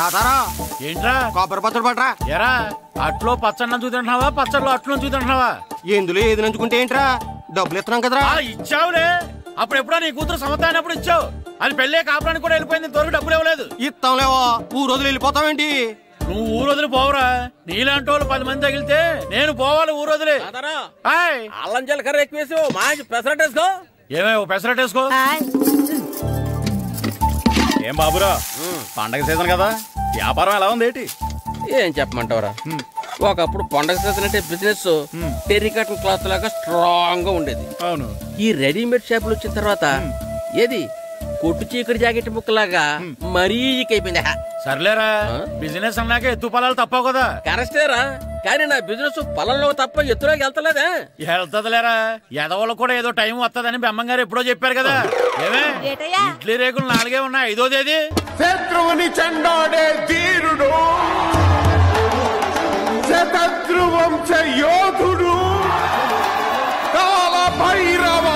తాతారా ఏంట్రా కొబ్బరి పచ్చడి పట్రా. ఎరా అట్లో పచ్చడి నంచు తింటున్నావా పచ్చడిలో అట్లు నంచు తింటున్నావా? ఎందులో ఏది నంచుకుంటే ఏంట్రా? డబ్బులు ఇస్తున్నాం కదరా. ఇచ్చావులే, అప్పుడు ఎప్పుడో నీ కూతురు సమత అయినప్పుడు ఇచ్చావు. అది పెళ్ళే కాపురానికి కూడా వెళ్ళిపోయింది, ఇంతవరకు డబ్బులు ఇవ్వలేదు. ఇస్తాంలేవో, ఊరు రోజులు వెళ్ళిపోతావేంటి? నువ్వు ఊరు వదిలి పోవురా. నీలాంటి వాళ్ళు 10 మంది తగిలితే నేను పోవాలి ఊరు వదిలి. అల్లం జీలకర్ర ఎక్కువేసి మంచి పెసరట్ వేసుకో. ఏమే పెసరట్ వేసుకో. ఏం బాబురా, పండగ సీజన్ కదా, వ్యాపారం ఎలా ఉంది ఏంటి? ఏం చెప్పమంటావురా, ఒకప్పుడు పండగ సీజన్ అంటే బిజినెస్ టెర్రికాటన్ క్లాత్ లాగా స్ట్రాంగ్ గా ఉండేది. అవును. ఈ రెడీమేడ్ షాపులు వచ్చిన తర్వాత ఏది కొట్టు చీకటి జాకెట్ ముక్కలాగా మరీ అయిపోయింది. సర్లేరా, బిజినెస్ అన్నాక ఎత్తు పొలాలు తప్పవు కదా. కరెక్టేరా, కానీ నా బిజినెస్ పొలంలో తప్ప ఎత్తులోకి వెళ్తలేదా? వెళ్తదిలేరా, ఎదవలకు కూడా ఏదో టైం వస్తుందని బెమ్మంగారు ఎప్పుడో చెప్పారు కదా. ఏమే ఇడ్లీ రేకులు 4 ఉన్నాయి, 5వ తేదీ. శత్రువుని చెండాడే ధీరుడు, శతద్రు వంశ యోధుడు కాల భైరవ.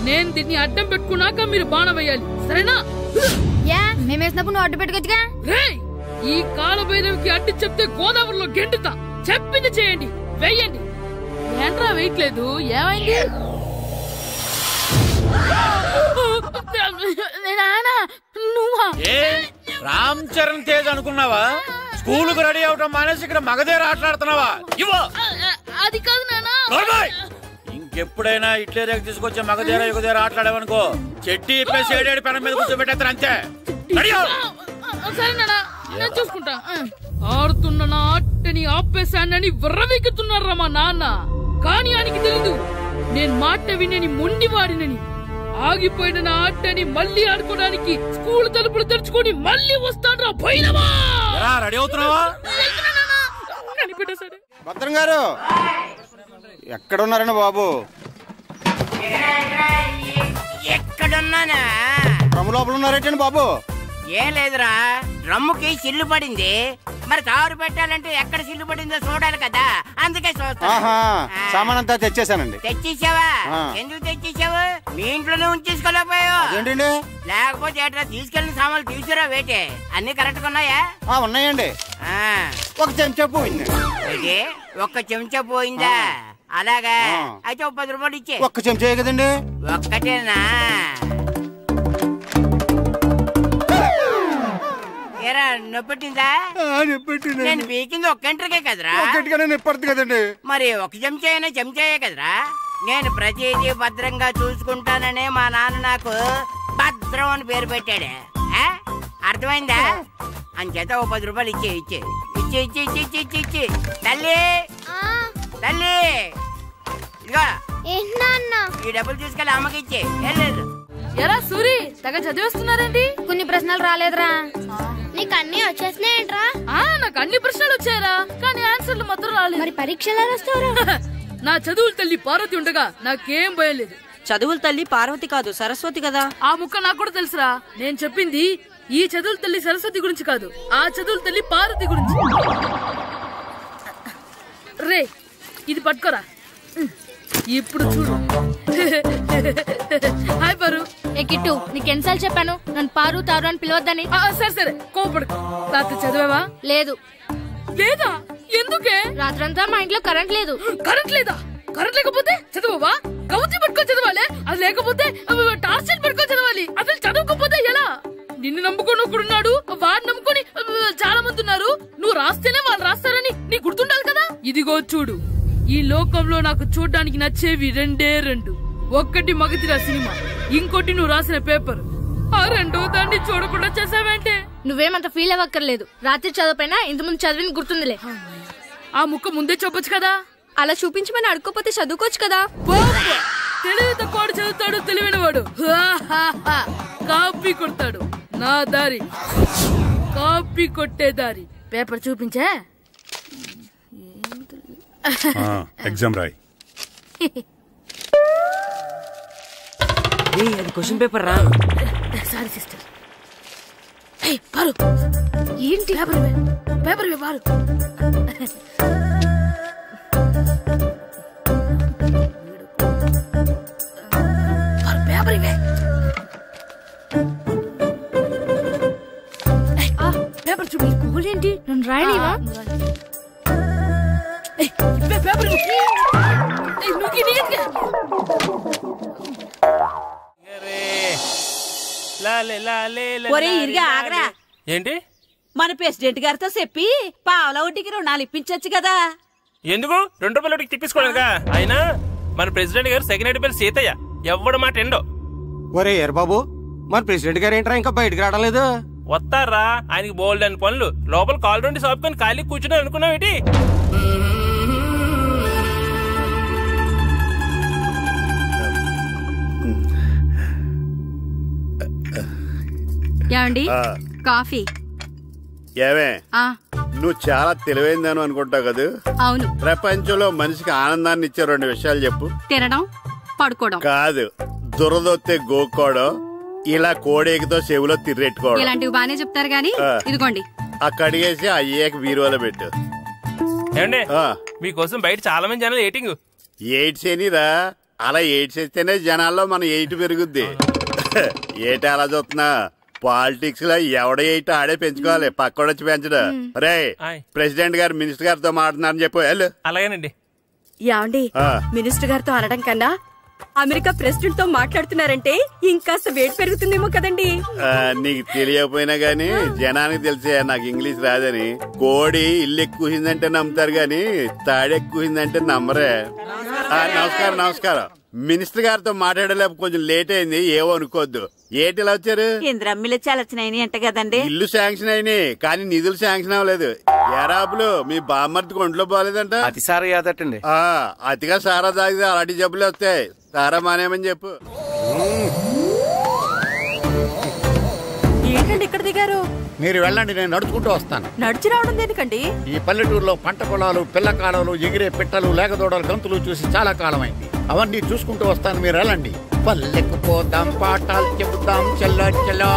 నేను దీన్ని అడ్డం పెట్టుకున్నాక మీరు బాణం వేయాలి, సరేనా? మేమేసినప్పుడు నువ్వు అడ్డు పెట్టుకోవచ్చుగా. ఈ కాలభైరవికి అడ్డు చెప్తే గోదావరిలో గెంటుతా. చెప్పింది చేయండి, వెయ్యండి. ఏంట్రా వేయట్లేదు, ఏమైంది? రామ్ చరణ్ తేజ్ అనుకున్నావా? స్కూలుకు రెడీ అవటం మానేసి ఇక్కడ మగధేర ఆటలాడుతున్నావా? అది కాదు నానా. ఇంకెప్పుడైనా ఇట్లే రేపు తీసుకొచ్చే మగధేర యుగధేర ఆటలాడేవనుకో చెట్టి ఇప్పేసి 7 పెనం మీద కూర్చోబెట్టేస్తారు అంతే. సరే నానా, నేను చూసుకుంటా. ఆడుతున్న నా ఆటని ఆపేశానని విర్రవీగుతున్నారా మా నాన్న. కానీ ఆయనకి తెలీదు నేను మాట వినని మొండివాడినని. ఆగిపోయిన నా ఆటని మళ్ళీ ఆడుకోవడానికి స్కూల్ తలుపులు తెరుచుకొని మళ్ళీ వస్తాడ్రా భైరవా. రెడీ అవుతున్నావా? భద్రం గారు ఎక్కడున్నారండి బాబు? ఎక్కడున్నానా? డ్రమ్ లోపల ఉన్నారేటండి బాబు? ఏం లేదురా, డ్రమ్ముకి సిల్లు పడింది. మరి కారు పెట్టాలంటే ఎక్కడ సిల్లు పడిందో చూడాలి కదా, అందుకే సామాన్ అంతా తెచ్చేసానండి. తెచ్చేసావా? ఎందుకు తెచ్చేసావు? మీ ఇంట్లోనే ఉంచేసుకోలేకపోయావు ఏంటండి? లేకపోతే ఎట్లా తీసుకెళ్లిన సామాన్లు తీసుకురా వేటే. అన్ని కరెక్ట్ గా ఉన్నాయా? ఉన్నాయండి. ఒక చెంచా పోయింది. ఒక్క చెంచా పోయిందా? అలాగా, అయితే 10 రూపాయలు ఇచ్చే. ఒక్క చెంచా కదండి? ఒక్కటేనా? ఏరా నొప్పెట్టిందా? నేను పీకింది ఒక్క గంటకే కదరా. నొప్పడుతుంది కదండి. మరి ఒక చెంచా అయినా చెంచాయే కదరా. నేను ప్రతిదీ భద్రంగా చూసుకుంటాననే మా నాన్న నాకు భద్రం అని పేరు పెట్టాడు. అర్థమైందా? అంచేత 10 రూపాయలు ఇచ్చే ఇచ్చే ఇచ్చే ఇచ్చే ఇచ్చే ఇచ్చే ఇచ్చే. తల్లి తల్లి, ఇదిగో ఈ డబ్బులు తీసుకెళ్ళి అమ్మకి ఇచ్చే. ఎరా సూరి, తెగ చదివేస్తున్నారండి. కొన్ని ప్రశ్నలు రాలేదురా. నీకు అన్ని వచ్చేసినాయంట్రా? నాకు అన్ని ప్రశ్నలు వచ్చాయరా, కానీ ఆన్సర్లు మాత్రం రాలేదు. మరి పరీక్షలు రాస్తావురా? నా చదువుల తల్లి పార్వతి ఉండగా నాకేం భయం లేదు. చదువుల తల్లి పార్వతి కాదు, సరస్వతి కదా. ఆ ముక్క నాకు కూడా తెలుసురా. నేను చెప్పింది ఈ చదువుల తల్లి సరస్వతి గురించి కాదు, ఆ చదువుల తల్లి పార్వతి గురించి. రే, ఇది పట్టుకోరా. ఇప్పుడు చూడు. హాయ్ పారు. ఏ కిట్టు, నీకు ఎన్నిసార్లు చెప్పాను నన్ను పారు తారు అని పిలవద్దని? సరే సరే, కోపడుకో. రాత్రి చదివావా? లేదు. లేదా? ఎందుకే? రాత్రంతా మా ఇంట్లో కరెంట్ లేదు. కరెంట్ లేదా? కరెంట్ లేకపోతే చదవవా? కవచి పట్టుకొని చదవాలి. అది లేకపోతే టార్చ్ లైట్ పట్టుకొని చదవాలి. అసలు చదవకపోతే ఎలా? నిన్ను నమ్ముకొని ఒకడున్నాడు, వాడిని నమ్ముకొని చాలా మంది ఉన్నారు. నువ్వు రాస్తేనే వాళ్ళు రాస్తారని నీ గుర్తుండాలి కదా. ఇదిగో చూడు, ఈ లోకంలో నాకు చూడ్డానికి నచ్చేవి 2. ఒక్కటి మగతిరా సినిమా, ఇంకోటి నువ్వు రాసిన పేపర్. ఆ 2 దాన్ని చూడకుండా చేసావేంటే? నువ్వేమంత ఫీల్ అవ్వక్కర్లేదు. రాత్రి చదవపోయినా ఇంతకుముందు చదివిన గుర్తుందిలే. ఆ ముక్క ముందే చెప్పొచ్చు కదా. అలా చూపించమని అడుక్కోపోతే చదువుకోవచ్చు కదా. తెలివి తక్కువ చదువుతాడు, తెలివైన వాడు కాపీ కొడతాడు. నా దారి కాపీ కొట్టే దారి. పేపర్ చూపించా? ఎగ్జామ్ రాయి. అది క్వశ్చన్ పేపర్ రా. Sorry sister. పారు, ఏంటి పేపర్? పేపర్ పారు. పేపర్ ఇవే. పేపర్ చూపి. స్కూల్ ఏంటి నన్ను రాయనివా? ఇవే పేపర్ ఇవ్వు. ఒరే ఇరిగా ఆగరా. ఏంటి? మన ప్రెసిడెంట్ గారితో చెప్పి పావలా వడ్డీకి రుణాలు ఇప్పించొచ్చు కదా. ఎందుకు 2 రూపాయల వడ్డీకి తిప్పించుకోలేదుగా. అయినా మన ప్రెసిడెంట్ గారు సెకండ్ పేరు సీతయ్య ఎవ్వడు మాట ఎండో. ఒరే ఎర్ బాబు, మన ప్రెసిడెంట్ గారు ఏంట్రా ఇంకా బయటకు రావడలేదు? వస్తారా, ఆయనకి బోల్డ్ అని పనులు. లోపల కాలు రెండు సాపుకొని ఖాళీ కూర్చుని అనుకున్నావు ఏంటి? ఏమండి కాఫీ? ఏమే నువ్వు చాలా తెలివైందాను అనుకుంటావు కదా. అవును. ప్రపంచంలో మనిషికి ఆనందాన్ని ఇచ్చే 2 విషయాలు చెప్పు. తినడం, పడుకోవడం. కాదు, దురదొత్తే గోక్కోవడం, ఇలా కోడేకితో చెవులో తిర్రెట్టుకోవడం. ఇలాంటివి బానే చెప్తారు గానీ ఇదిగోండి. అక్కడిగేసి అయ్యాక బీరువాలో పెట్టు. ఏమండి, మీకోసం బయట చాలా మంది జనాలు ఎయిటింగ్. ఎయిడ్స్ ఏనిరా, అలా ఎయిడ్స్ వేస్తేనే జనాల్లో మన ఎయిట్ పెరుగుద్ది. ఏటి అలా చూస్తున్నా? పాలిటిక్స్ లో ఎవడ ఎయిట్ ఆడే పెంచుకోవాలి, పక్కడొచ్చి పెంచడం. రే ప్రెసిడెంట్ గారు మినిస్టర్ గారితో మాట్లాడుతున్నారని చెప్పు. వెళ్ళు. అలాగేనండి. యాండి మినిస్టర్ గారితో అనడం కన్నా అమెరికా ప్రెసిడెంట్ తో మాట్లాడుతున్నారంటే ఇంకాస్త వేడి పెరుగుతుందేమో కదండి. నీకు తెలియకపోయినా గానీ జనానికి తెలిసే నాకు ఇంగ్లీష్ రాదని. కోడి ఇల్లు ఎక్కువసిందంటే నమ్ముతారు గాని తాడెక్కువసిందంటే నమ్మరే. నమస్కారం నమస్కారం. మినిస్టర్ గారితో మాట్లాడలేక కొంచెం లేట్ అయింది, ఏవో అనుకోవద్దు. ఏటి ఇలా వచ్చారు? ఇంద్రమ్మిలు చాలచ్చినాయని అంట కదండి. ఇల్లు శాంక్షన్ అయినాయి కానీ నిధులు శాంక్షన్ అవ్వలేదు. ఎరాబులు మీ బామ్మర్తికి ఒంట్లో పోలేదంట. అతిసారా యాదటండి. అతిగా సారా తాగితే అలాంటి జబ్బులు వస్తాయి. సారా మానేమని చెప్పు. ఏంటండి ఇక్కడ దిగారు? మీరు వెళ్ళండి, నేను నడుచుకుంటూ వస్తాను. నడిచి రావడం దేనికండి? ఈ పల్లెటూరులో పంట పొలాలు, పిల్ల కాలాలు, ఎగిరే పిట్టలు, లేకదోడలు, గంతులు చూసి చాలా కాలమైంది. అవన్నీ చూసుకుంటూ వస్తాను, మీరు వెళ్ళండి. పల్లెకు పోదాం, పాఠాలు చెబుతాం, చెల్లో చెల్లో.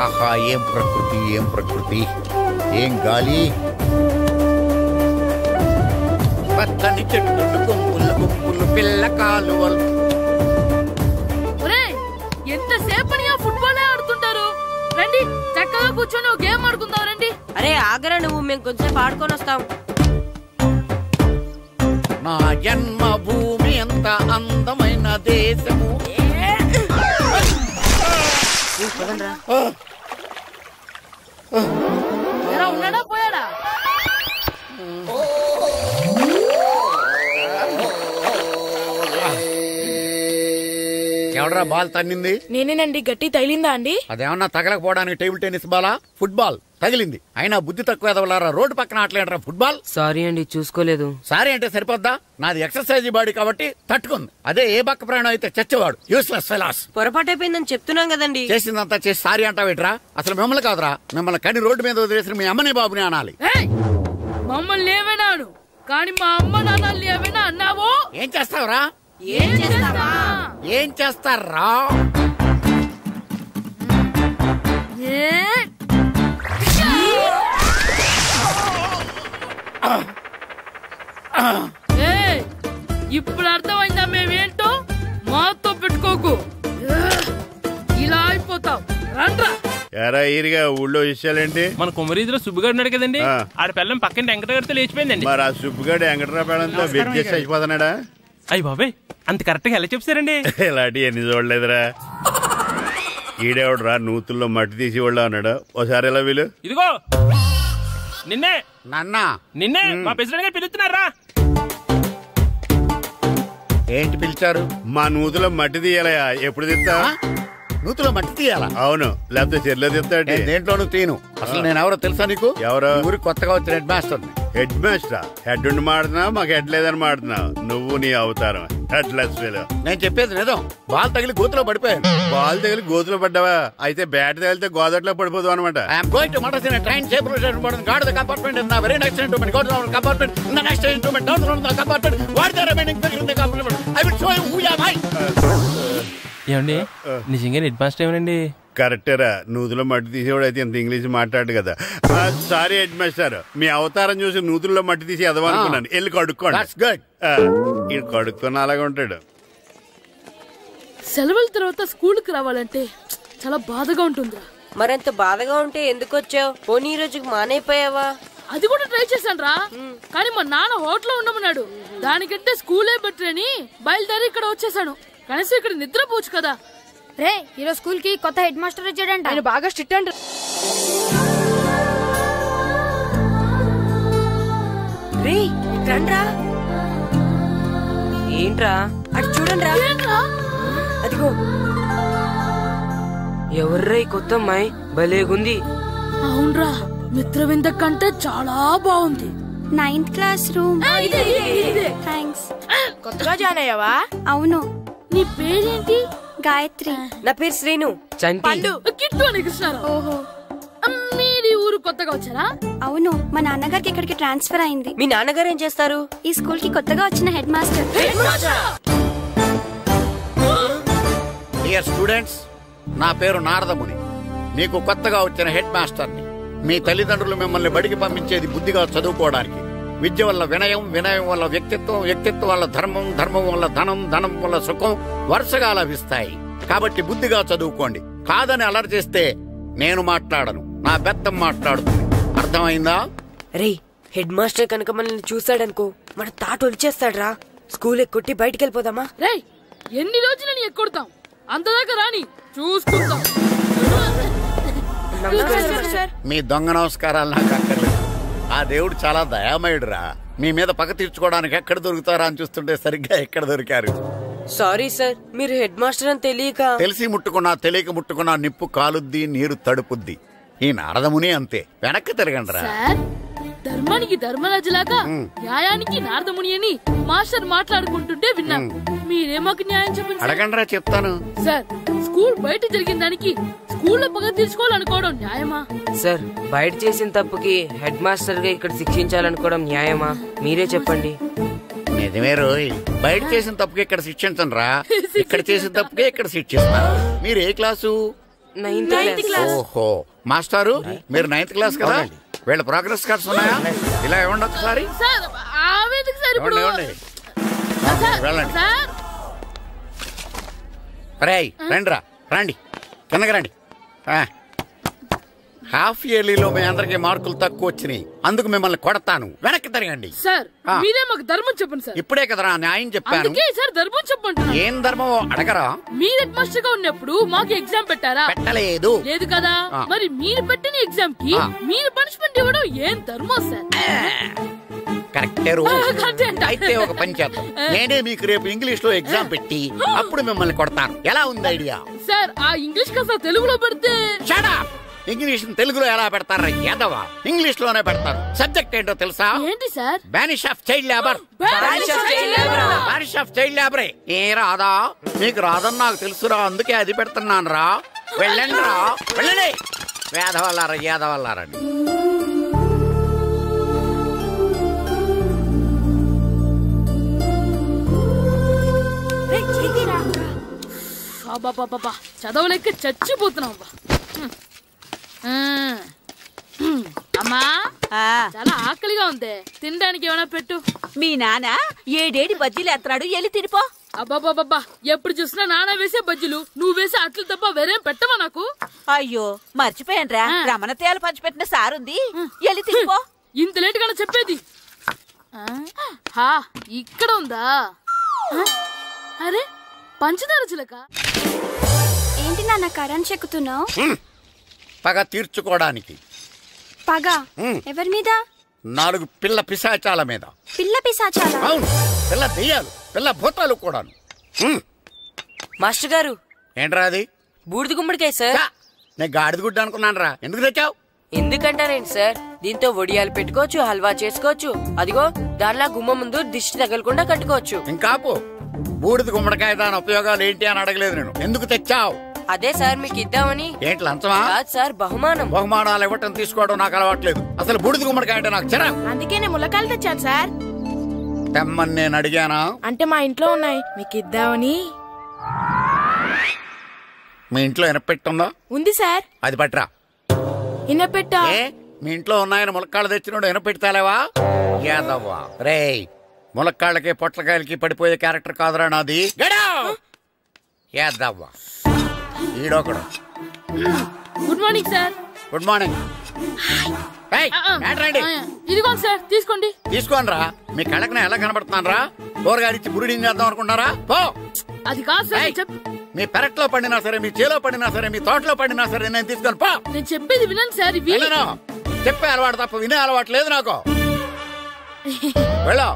ఆహా, ఏం ప్రకృతి, ఏం ప్రకృతి, ఏం గాలి. పచ్చని చెట్లు, గుంపులు గుంపులు, పిల్ల కాలువలు. ఎంతసేపని ఫుట్బాల్ ఆడుతుంటారు. రండి చక్కగా కూర్చొని గేమ్ ఆడుకుందాం. రండి. అరే ఆగరా నువ్వు, మేము కొంచెం ఆడుకొని వస్తాం. నా జన్మభూమి ఎంత అందమైన దేశము. ఉన్నాడా పోయాడా? ఎవడరా బాల్ తన్నింది? నేనేనండి. గట్టి తగిలిందా అండి? అదేమన్నా తగలకపోవడానికి టేబుల్ టెన్నిస్ బాలా, ఫుట్బాల్ తగిలింది. అయినా బుద్ధి తక్కువ ఎదవలారా, రోడ్డు పక్కన ఆటలేడరా ఫుట్బాల్. సారీ అండి, చూసుకోలేదు. సారీ అంటే సరిపోద్దా? నాది ఎక్సర్సైజ్ బాడీ కాబట్టి తట్టుకుంది. అదే ఏ బక్క ప్రాణం అయితే చచ్చేవాడు. Useless fellas. పొరపాటు అయిపోయిందని చెప్తున్నాం కదండి. చేసిందంతా చేసి సారీ అంటావేట్రా? అసలు మిమ్మల్ని కాదురా, మిమ్మల్ని కని రోడ్డు మీద వదిలేసిన మీ అమ్మని బాబుని అనాలి. మమ్మల్ని ఏమైనాను కానీ మా అమ్మ నాన్నల్ని ఏమైనా అన్నావో? ఏం చేస్తావురా? ఏం చేస్తారా? ఇప్పుడు అర్థమైందా మేమేంటో? మాతో పెట్టుకోకు, ఇలా అయిపోతాం. రండ్రా. ఎరా ఈరిగా ఊళ్ళో విషయాలేంటి? మన కుమరీదిలో సుబ్బుగాడు ఉన్నాడు కదండి, ఆడ పిల్లం పక్కన వెంకటగారితో లేచిపోయిందండి. మరి ఆ సుబ్బుగాడు వెంకటరావు పిల్లంతో వెయిట్ చేసి అయిపోతున్నాడా? అయ్యి బాబాయ్, అంత కరెక్ట్ గా ఎలా చెప్తారండి? ఇలాంటి ఎన్ని చూడలేదురా. ఈడేవడరా నూతుల్లో మట్టి తీసి వాళ్ళు అన్నాడు. ఓసారి ఎలా వీలు? ఇదిగో నిన్నే నిన్నే మా ప్రెసిడెంట్ గారు పిలుస్తున్నారా? ఏంటి పిలిచారు? మా నూతులో మట్టి తీయాలయా. ఎప్పుడు తీస్తా? నూతులో మట్టి తీయాలా? అవును, లేకపోతే చెర్లో తీస్తాడు. దేంట్లోనూ తీను. అసలు నేను ఎవరో తెలుసా నీకు? ఎవరో? ఊరికి కొత్తగా వచ్చిన హెడ్ మాస్టర్. హెడ్ మాస్టరా? హెడ్ ఉండి మాడుతున్నావు, మాకు హెడ్ లేదని మాడుతున్నావు. నువ్వు నీ అవతారం హెడ్ లెస్ ఫెలో. నేను చెప్పేది నిజం. బాల్ తగిలి గోతులో పడిపోయాను. బాల్ తగిలి గోతులో పడ్డావా? అయితే బ్యాట్ తగిలితే గోదట్లో పడిపోదు అనమాట. I'm going to Madras in a train shape rotation guard the compartment in the very next instrument. Go down the compartment in the next instrument. Down the compartment. What the remaining figure in the compartment? I will show you who am I. ఏమండి నిజంగా head master ఏమనండి? కరెక్టరా, నూతులో మట్టి తీసేవాడు అయితే ఇంత English మాట్లాడు కదా. Sorry head master, మీ అవతారం చూసి నూతుల్లో మట్టి తీసి ఎదవనుకున్నాను. వెళ్ళి కడుక్కోండి. ఇది కడుక్కొని అలాగే ఉంటాడు. సెలవుల తర్వాత స్కూల్కి రావాలంటే చాలా బాధగా ఉంటుందిరా. మరంత బాధగా ఉంటే ఎందుకు వచ్చావు? పోనీ ఈ రోజుకి మానైపోయావా? అది కూడా ట్రై చేశాను రా, కానీ మా నాన్న హోటల్లో ఉండమన్నాడు. దానికంటే స్కూలే బెటర్ అని బయలుదేరి ఇక్కడ వచ్చేసాను. కనీసం ఇక్కడ నిద్రపోవచ్చు కదా. రే, ఈరోజు స్కూల్ కి కొత్త హెడ్ మాస్టర్ వచ్చాడంట. ఆయన బాగా స్ట్రిక్ట్ అంట. రే రండ్రా. ఏంట్రా అటు చూడండిరా. అదిగో ఎవర్రా ఈ కొత్త అమ్మాయి? భలేగుంది. అవునరా, మిత్రవింద కంటే చాలా బాగుంది. 9th class room. థ్యాంక్స్. కొత్తగా జాయిన్ అయ్యావా? అవును. నీ పేరేంటి? గాయత్రి. నా పేరు శ్రీను. పండు. కిట్టు అని కృష్ణారావు. ఓహో, మీది ఊరు కొత్తగా వచ్చారా? అవును, మా నాన్నగారికి ఇక్కడికి ట్రాన్స్ఫర్ అయింది. మీ నాన్నగారు ఏం చేస్తారు? ఈ స్కూల్ కి కొత్తగా వచ్చిన హెడ్ మాస్టర్. డియర్ స్టూడెంట్స్, నా పేరు నారదముని. మీకు కొత్తగా వచ్చిన హెడ్ మాస్టర్ని. మీ తల్లిదండ్రులు మిమ్మల్ని బడికి పంపించేది బుద్ధిగా చదువుకోవడానికి. విద్య వల్ల వినయం, వినయం వల్ల వ్యక్తిత్వం, వ్యక్తిత్వం వల్ల ధర్మం, ధర్మం వల్ల ధనం, ధనం వల్ల సుఖం వరుసగా లభిస్తాయి. కాబట్టి బుద్ధిగా చదువుకోండి. కాదని అలర్ చేస్తే నేను మాట్లాడను, నా బెత్తం మాట్లాడుతుంది. అర్థమైందా? రే, హెడ్ మాస్టర్ కనుక మనల్ని చూసాడనుకో మన తాట ఒలిచేస్తాడ్రా. స్కూల్ ఎక్కొట్టి బయటికి వెళ్ళిపోదామా? రే, ఎన్ని రోజులని ఎక్కొడతాం? అంతదాకా రాని చూసుకుంటాం. మీ దొంగ నమస్కారాలు నాకు అక్కర్లేదు. ఆ దేవుడు చాలా దయామయుడురా. మీ మీద పగ తీర్చుకోవడానికి ఎక్కడ దొరుకుతారా అని చూస్తుంటే సరిగ్గా ఎక్కడ దొరికారు. సారీ సార్, మీరు హెడ్ మాస్టర్ అని తెలియక. తెలిసి ముట్టుకున్నా తెలియక ముట్టుకున్నా నిప్పు కాలుద్ది, నీరు తడుపుద్ది. ఈ నారదముని అంతే. వెనక్కి తిరగండిరా. ధర్మానికి ధర్మరాజులాగా న్యాయానికి నారదముని అని మాస్టర్ మాట్లాడుకుంటుంటే విన్నాం. మీరే మాకు న్యాయం చెప్పండి. అడగండిరా, చెప్తాను. సార్, స్కూల్ బయట జరిగిన దానికి స్కూల్లో పగ తీర్చుకోవాలనుకోవడం న్యాయమా? సార్, బయట చేసిన తప్పుకి హెడ్ మాస్టర్ గా ఇక్కడ శిక్షించాలనుకోవడం న్యాయమా? మీరే చెప్పండి. నిజమే రోయ్, బయట చేసిన తప్పుకి ఇక్కడ శిక్షించను రా. ఇక్కడ చేసిన తప్పుకే ఇక్కడ శిక్షిస్తున్నారు. మీరు ఏ క్లాసు? 9th class. ఓహో, మాస్టారు మీరు 9th క్లాస్ కదా? వీళ్ళ ప్రోగ్రెస్ కార్డ్స్ ఉన్నాయా? ఇలా ఇవ్వండి ఒకసారి. వెళ్ళండి. రేయ్ రండిరా, రండి కిందకి రండి. హాఫ్ ఇయర్లీలో మీ అందరికి మార్కులు తక్కువ వచ్చినాయి, అందుకు మిమ్మల్ని కొడతాను. వెనక్కి తిరగండి. సార్, మీరే మాకు ధర్మం చెప్పండి సార్. ఇప్పుడే కదరా న్యాయం చెప్పాను. సార్, ధర్మం చెప్పండి. ఏం ధర్మం అడగరా? మీరు హెడ్ మాస్టర్ గా ఉన్నప్పుడు మాకు ఎగ్జామ్ పెట్టారా? పెట్టలేదు. లేదు కదా. మరి మీరు పెట్టిన ఎగ్జామ్ కి మీరు పనిష్మెంట్ ఇవ్వడం ఏం ధర్మం సార్? కరెక్టే. అయితే ఒక పని చేద్దాం, నేనే మీకు రేపు ఇంగ్లీష్ లో ఎగ్జామ్ పెట్టి అప్పుడు మిమ్మల్ని కొడతాను. ఎలా ఉంది ఐడియా? సార్, ఆ ఇంగ్లీష్ కాస్త తెలుగులో పెడితే. ఇంగ్లీష్ తెలుగులో ఎలా పెడతారా యాదవా? ఇంగ్లీష్ లోనే పెడతారు. సబ్జెక్ట్ ఏంటో తెలుసా? ఏంటి sir? Banish of child labour. Banish of child లేబరే. ఏ రాదా? మీకు రాదని నాకు తెలుసురా, అందుకే అది పెడుతున్నాను రా. వెళ్ళండి రా, వెళ్ళండి. వేదవల్లారా, యాదవల్లారండి. చదవలేక చచ్చిపోతున్నాం. అమ్మా, చాలా ఆకలిగా ఉంది, తినడానికి ఏమైనా పెట్టు. మీ నాన్న 7 బజ్జీలు ఎత్తాడు, వెళ్ళి తినిపో. అబ్బాబాబ్బా, ఎప్పుడు చూసినా నాన్న వేసే బజ్జీలు, నువ్వు వేసే అట్లు తప్ప వేరేం పెట్టవా నాకు? అయ్యో మర్చిపోయానురా, రమణ తేలు పంచిపెట్టిన సారుంది, వెళ్ళి తినిపో. ఇంత లేట్ గా చెప్పేది. ఇక్కడ ఉందా? అరే, పంచదార చిలక. ఏంటి నాన్న కరెంట్ చెక్కుతున్నావు? పగ తీర్చుకోవడానికి. పగ ఎవరి మీద? 4 పిల్ల పిశాచాల మీద. పిల్ల పిశాచాల? అవును, పిల్ల దెయ్యాలు, పిల్ల భూతాలు కూడా. మాస్టర్ గారు. ఏంట్రా అది? బూడిద గుమ్మడికాయ సార్. నేను గాడిద గుడ్డ అనుకున్నాను రా. ఎందుకు తెచ్చావు? ఎందుకంటారేంటి సార్, దీంతో వడియాలు పెట్టుకోవచ్చు, హల్వా చేసుకోవచ్చు. అదిగో దానిలా గుమ్మ ముందు దిష్టి తగలకుండా కట్టుకోవచ్చు. ఇంకాపు, బూడిద గుమ్మడికాయ దాని ఉపయోగాలు ఏంటి అని అడగలేదు నేను. ఎందుకు తెచ్చావు? అదే సార్ మీకు ఇద్దామని. ఏంటి లంచమా? కాదు సార్, బహుమానం. బహుమానాలు ఇవ్వటం తీసుకోవడం నాకు అలవాట్లేదు. అసలు బూడిద గుమ్మడికాయ అంటే నాకు చిరా. అందుకే నేను ములకాయలు తెచ్చాను సార్. తెమ్మని నేను అడిగానా? అంటే మా ఇంట్లో ఉన్నాయి, మీకు ఇద్దామని. మీ ఇంట్లో ఎనపెట్టుందా? ఉంది సార్. అది పట్రా. ఇనపెట్టా? మీ ఇంట్లో ఉన్నాయని ములక్కాళ్ళు తెచ్చినోడు ఎనపెట్టాలేవా? యాదవ్వా రేయ్, ములక్కాళ్ళకి పొట్లకాయలకి పడిపోయే క్యారెక్టర్ కాదురా నాది. యాదవ్వా ఈడొకడు. Good morning sir. Good morning. ఇదిగోండి సార్, తీసుకోండి. తీసుకోనరా, మీ కళ్ళకి ఎలా కనబడుతున్నాను రా? కూరగాయలిచ్చి బురిడింగ్ చేద్దాం అనుకుంటారా? పో. అది కాదు సార్. మీ పెరట్లో పండినా సరే, మీ చేలో పండినా సరే, మీ తోటలో పండినా సరే నేను తీసుకొని పో. నేను చెప్పేది వినండి సార్. చెప్పే అలవాటు తప్ప వినే అలవాటు లేదు నాకు. వెళ్ళో.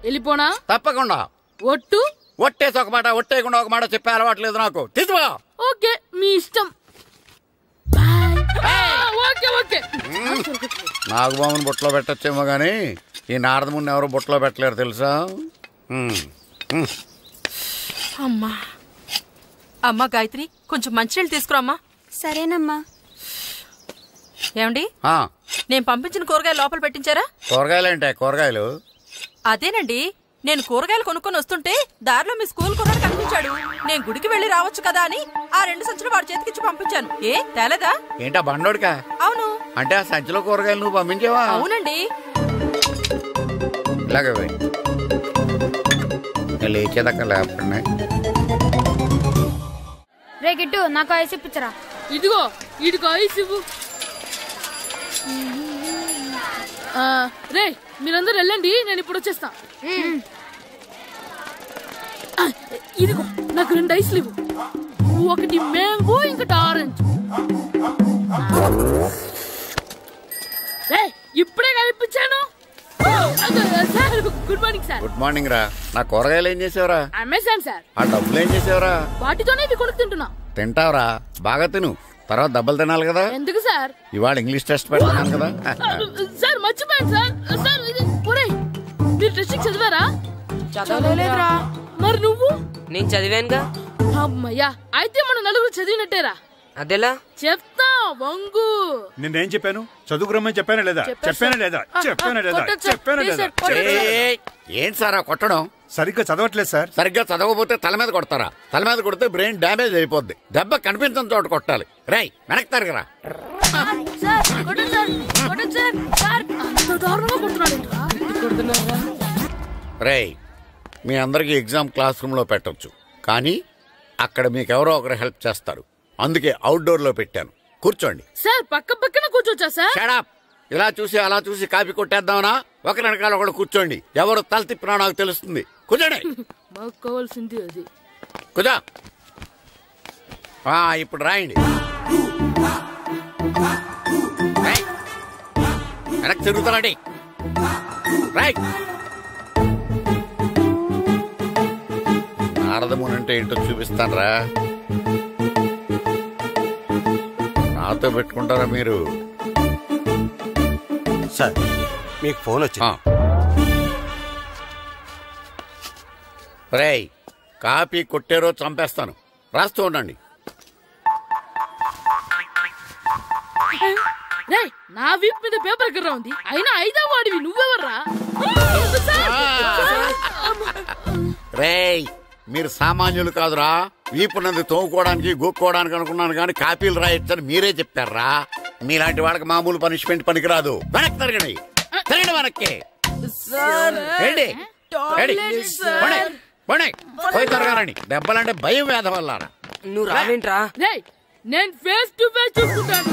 వెళ్ళిపోనా? తప్పకుండా. ఒట్టు? ఒట్టేసి ఒక మాట, ఒట్టేయకుండా ఒక మాట చెప్పే అలవాటు లేదు నాకు. తీసుకో. ఓకే, మీ ఇష్టం. నాగబాబుని బుట్టలో పెట్టచ్చేమో గానీ ఈ నారదముని ఎవరు బుట్టలో పెట్టలేరు తెలుసా? అమ్మా అమ్మా గాయత్రి, కొంచెం మంచినీళ్ళు తీసుకురామ్మా. సరేనమ్మా. ఏమండి, నేను పంపించిన కూరగాయలు లోపల పెట్టించారా? కూరగాయలేంటే? కూరగాయలు అదేనండి, నేను కూరగాయలు కొనుక్కొని వస్తుంటే దారిలో మీ స్కూల్ కుర్రాడు కనిపించాడు. నేను గుడికి వెళ్లి రావచ్చు కదా అని ఆ 2 సంచులు వాడి చేతికిచ్చి పంపించాను. ఏ తేలేదా? ఏంటా బండోడికా? అవును. అంటే ఆ సంచిలో కూరగాయలు నువ్వు పంపించావా? అవునండి. ఇలాగే లేచేదాకా లేపండి. రే గిట్టు, నాకు ఐస్ ఇప్పించరా. ఇదిగో ఇదిగో ఐస్ ఇవ్వు. రే మీరందరూ వెళ్ళండి, నేను ఇప్పుడు వచ్చేస్తా. ఇదిగో నాకు 2 ఐస్లు ఇవ్వు. ఒకటి మ్యాంగో, ఇంకటి ఆరెంజ్. రే ఇప్పుడే కనిపించాను. Good morning sir. Good morning రా. నా కూరగాయలు ఏం చేసావురా? Amazon sir. ఆ డబ్బులు ఏం చేసావురా? వాటితోనే ఇవి కొనుక్కు తింటున్నా. తింటావురా, బాగా తిను. తర్వాత డబ్బులు తినాలి కదా. ఎందుకు సార్? ఇవాళ ఇంగ్లీష్ టెస్ట్ పెడుతున్నాను కదా. సార్ మర్చిపోయాను సార్. సార్ మీరు టెస్టింగ్ చదివారా? చదవలేదురా. మరి నువ్వు? నేను చదివానుగా. అమ్మయ్యా, అయితే మనం నలుగురు చదివినట్టేరా. అదెలా? చెప్తా వంగు. నేనేం చెప్పాను? చదువుకురమ్మని చెప్పానా లేదా? చెప్పానా లేదా? చెప్పానా లేదా? చెప్పానా లేదా? ఏంటి సార్ కొట్టడం? సరిగ్గా చదవట్లేదు సార్. సరిగ్గా చదవకపోతే తల మీద కొడతారా? తల మీద కొడితే బ్రెయిన్ డ్యామేజ్ అయిపోద్ది. దెబ్బ కనిపించిన చోట కొట్టాలి. రేయ్ వెనక్కి తరగరా. రేయ్, మీ అందరికి ఎగ్జామ్ క్లాస్ రూమ్ లో పెట్టొచ్చు, కానీ అక్కడ మీకు ఎవరో ఒకరు హెల్ప్ చేస్తారు. అందుకే అవుట్డోర్ లో పెట్టాను. కూర్చోండి. సార్ పక్క పక్కన కూర్చోచ్చా సార్? Shut up. ఇలా చూసి అలా చూసి కాపీ కొట్టేద్దామనా? ఒకరి వెనకాల ఒకడు కూర్చోండి. ఎవరు తల తిప్పినా నాకు తెలుస్తుంది. కూర్చోండి. మాకు కావాల్సింది అది. కూర్చో. ఇప్పుడు రాయండి. వెనక్కి తిరుగుతారండి. రైట్. నారదముని అంటే ఏంటో చూపిస్తానరా. నాతో పెట్టుకుంటారా మీరు? సార్ మీకు ఫోన్ వచ్చింది. రేయ్, కాపీ కొట్టారో చంపేస్తాను. రాస్తూ ఉండండి. నా వీప్ మీద పేపర్ కర్ర ఉంది, అయినా 5వ వాడివి నువ్వెవర్రా? రేయ్, మీరు సామాన్యులు కాదురా. వీపున్నది తోముకోవడానికి గోక్కోవడానికి అనుకున్నాను, కానీ కాపీలు రాయొచ్చని మీరే చెప్పారా. మీలాంటి వాళ్ళకి మామూలు పనిష్మెంట్ పనికిరాదు. వెనక్కి తిరగండి. తిరగండి వెనక్కి. పోయి తిరగారండి. దెబ్బలంటే భయం వేద వల్ల. నువ్వు రావేంట్రా? నేను ఫేస్ టు ఫేస్ చూసుకుంటాను.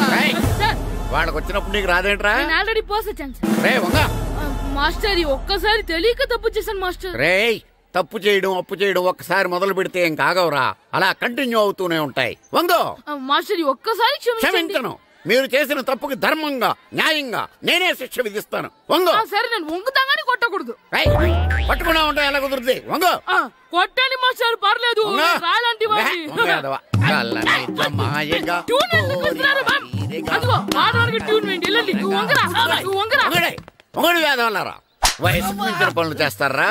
వాళ్ళకి వచ్చినప్పుడు నీకు రాదేంట్రా? ఆల్రెడీ పోస్ వచ్చాను మాస్టర్. ఒక్కసారి తెలియక తప్పు చేశాను మాస్టర్. రేయ్, తప్పు చేయడం అప్పు చేయడం ఒక్కసారి మొదలు పెడితే ఏం కాగవరా, అలా కంటిన్యూ అవుతూనే ఉంటాయి. వందో మాస్టర్, ఒక్కసారి క్షమించను. మీరు చేసిన తప్పుకి ధర్మంగా న్యాయంగా నేనే శిక్ష విధిస్తాను. వంగో. సరే, నేను వంగుతాగానే కొట్టకూడదు. పట్టుకున్నా ఉంటా ఎలా కుదురుతుంది? వంగో. కొట్టండి మాస్టర్, పర్లేదు. రాలాంటి మొగడు వేదవల్లారా. వయసుకు మించిన పనులు చేస్తారా?